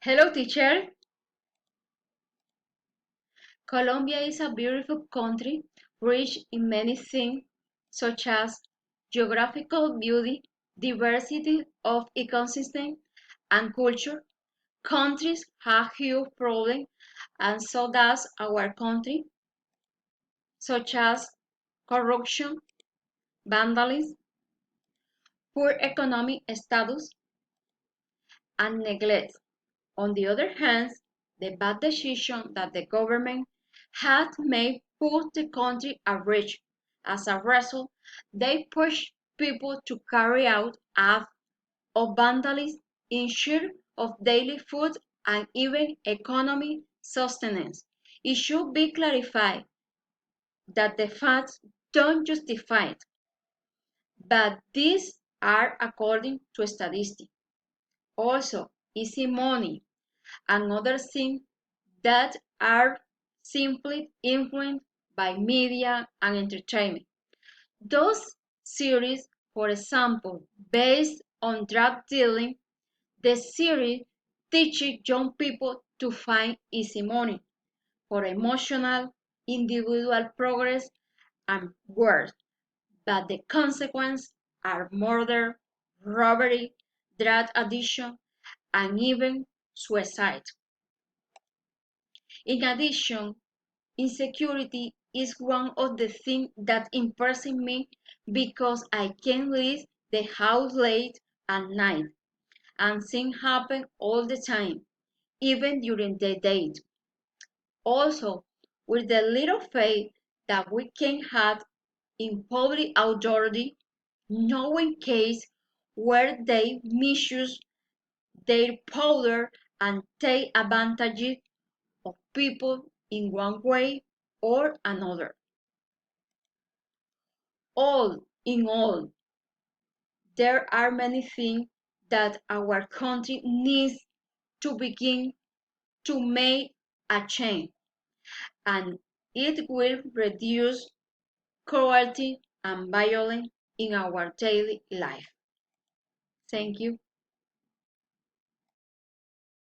Hello, teacher. Colombia is a beautiful country, rich in many things, such as geographical beauty, diversity of ecosystem, and culture. Countries have huge problems, and so does our country, such as corruption, vandalism, poor economic status, and neglect. On the other hand, the bad decision that the government had made put the country at risk. As a result, they pushed people to carry out acts of vandalism in search of daily food and even economic sustenance. It should be clarified that the facts don't justify it, but these are according to statistics. Also, easy money and other things that are simply influenced by media and entertainment. Those series, for example, based on drug dealing, the series teaches young people to find easy money for emotional, individual progress and worth, but the consequences are murder, robbery, drug addiction, and even suicide. In addition, insecurity is one of the things that impresses me because I can leave the house late at night and things happen all the time, even during the day. Also, with the little faith that we can have in public authority, knowing case where they misuse their power and take advantage of people in one way or another. All in all, there are many things that our country needs to begin to make a change, and it will reduce cruelty and violence in our daily life. Thank you.